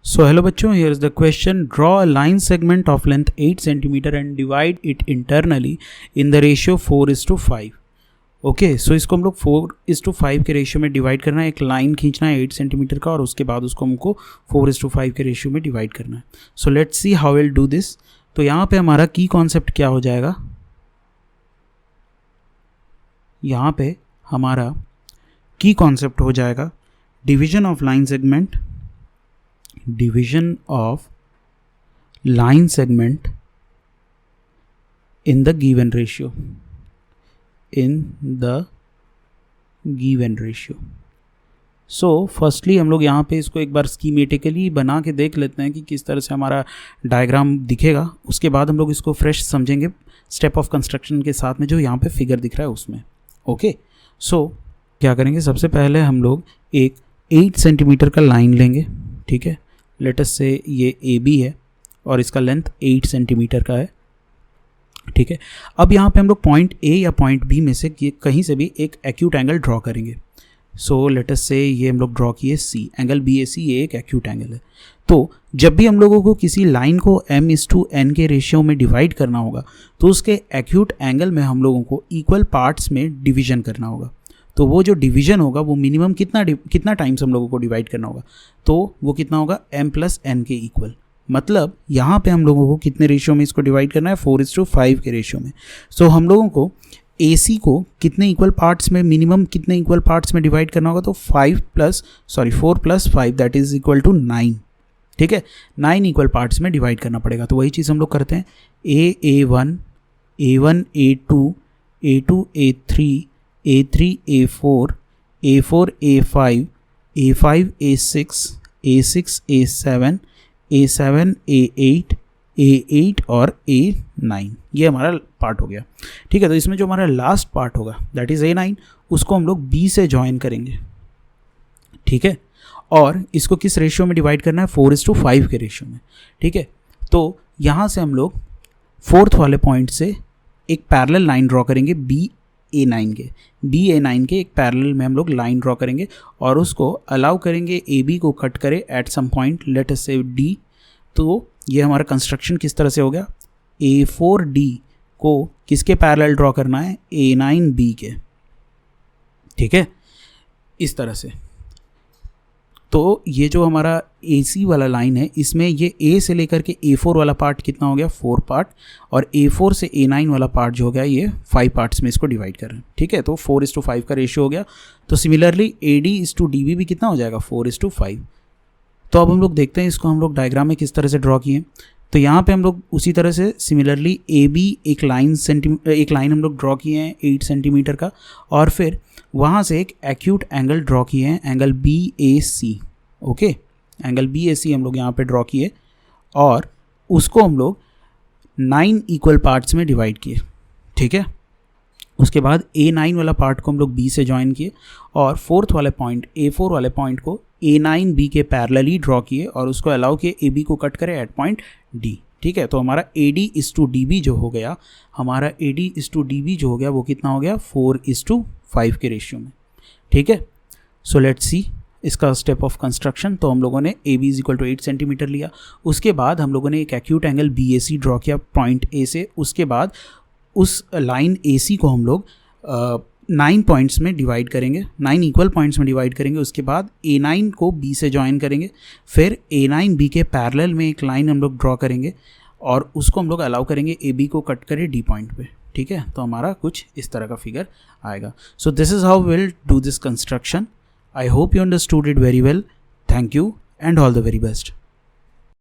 So hello बच्चों, here is the question. Draw a line segment of length 8 cm and divide it internally in the ratio 4:5. Okay, सो इसको हम लोग 4:5 के ratio में divide करना है. एक लाइन खींचना है 8 सेंटीमीटर का और उसके बाद उसको हमको 4:5 के रेशियो में डिवाइड करना है. So let's see how will do this. तो यहाँ पे हमारा की कॉन्सेप्ट क्या हो जाएगा, यहाँ पे हमारा की कॉन्सेप्ट हो जाएगा division of line segment, division of line segment in the given ratio, so firstly हम लोग यहाँ पे इसको एक बार स्कीमेटिकली बना के देख लेते हैं कि किस तरह से हमारा डायग्राम दिखेगा. उसके बाद हम लोग इसको फ्रेश समझेंगे स्टेप ऑफ कंस्ट्रक्शन के साथ में जो यहाँ पे फिगर दिख रहा है उसमें. ओके, सो क्या करेंगे, सबसे पहले हम लोग एक 8 सेंटीमीटर का लाइन लेंगे. ठीक है, लेटस से ये ए बी है और इसका लेंथ 8 सेंटीमीटर का है. ठीक है, अब यहाँ पे हम लोग पॉइंट ए या पॉइंट बी में से कहीं से भी एक एक्यूट एंगल ड्रॉ करेंगे. सो लेटस से ये हम लोग ड्रॉ किए सी, एंगल बी ए सी, ये एक एक्यूट एंगल है. तो जब भी हम लोगों को किसी लाइन को m/n के रेशियो में डिवाइड करना होगा तो उसके एक्यूट एंगल में हम लोगों को इक्वल पार्ट्स में डिवीजन करना होगा. तो वो जो डिवीजन होगा वो मिनिमम कितना टाइम्स हम लोगों को डिवाइड करना होगा, तो वो कितना होगा m+n के इक्वल. मतलब यहाँ पे हम लोगों को कितने रेशियो में इसको डिवाइड करना है, 4:5 के रेशियो में. सो हम लोगों को AC को कितने इक्वल पार्ट्स में, मिनिमम कितने इक्वल पार्ट्स में डिवाइड करना होगा, तो 4+5 दैट इज इक्वल टू 9. ठीक है, 9 इक्वल पार्ट्स में डिवाइड करना पड़ेगा. तो वही चीज़ हम लोग करते हैं, A1 A2 A2 A3 A3 A4 A4 A5 A5 A6 A6 A7 A7 A8 A8 और A9. ये हमारा पार्ट हो गया. ठीक है, तो इसमें जो हमारा लास्ट पार्ट होगा दैट इज़ A9, उसको हम लोग B से ज्वाइन करेंगे. ठीक है, और इसको किस रेशियो में डिवाइड करना है, 4:5 के रेशियो में. ठीक है, तो यहाँ से हम लोग फोर्थ वाले पॉइंट से एक पैरेलल लाइन ड्रॉ करेंगे BA9 के एक पैरेलल में हम लोग लाइन ड्रॉ करेंगे और उसको अलाउ करेंगे AB को कट करे at some point, let us say D. तो ये हमारा कंस्ट्रक्शन किस तरह से हो गया, A4D को किसके पैरेलल ड्रॉ करना है, A9B के. ठीक है, इस तरह से. तो ये जो हमारा AC वाला लाइन है इसमें ये A से लेकर के A4 वाला पार्ट कितना हो गया, 4 पार्ट, और A4 से A9 वाला पार्ट जो हो गया ये 5 पार्ट्स में इसको डिवाइड कर रहे हैं. ठीक है, तो 4:5 का रेशियो हो गया. तो सिमिलरली AD/DB भी कितना हो जाएगा, 4:5. तो अब हम लोग देखते हैं इसको हम लोग डायग्राम में किस तरह से ड्रॉ किए. तो यहाँ पे हम लोग उसी तरह से सिमिलरली AB एक लाइन हम लोग ड्रॉ किए हैं 8 सेंटीमीटर का, और फिर वहाँ से एक एक्यूट एंगल ड्रॉ किए हैं, angle BAC. Okay, angle BAC हम लोग यहाँ पे ड्रॉ किए और उसको हम लोग 9 इक्वल पार्ट्स में डिवाइड किए. ठीक है, उसके बाद A9 वाला पार्ट को हम लोग B से ज्वाइन किए और फोर्थ वाले पॉइंट A4 वाले पॉइंट को A9B के पैरेलली ड्रॉ किए और उसको अलाउ किए AB को कट करे एट पॉइंट D. ठीक है, तो हमारा AD/DB जो हो गया, वो कितना हो गया, 4:5 के रेशियो में. ठीक है, सो लेट्स सी इसका स्टेप ऑफ कंस्ट्रक्शन. तो हम लोगों ने AB = 8 सेंटीमीटर लिया. उसके बाद हम लोगों ने एक एक्यूट एंगल BAC ड्रॉ किया पॉइंट A से. उसके बाद उस लाइन AC को हम लोग 9 पॉइंट्स में डिवाइड करेंगे, 9 इक्वल पॉइंट्स में डिवाइड करेंगे. उसके बाद A9 को B से ज्वाइन करेंगे, फिर A9B के पैरेलल में एक लाइन हम लोग ड्रॉ करेंगे और उसको हम लोग अलाउ करेंगे AB को कट करे D पॉइंट पे. ठीक है, तो हमारा कुछ इस तरह का फिगर आएगा. So this is how will do this construction. I hope you understood it very well. Thank you and all the very best.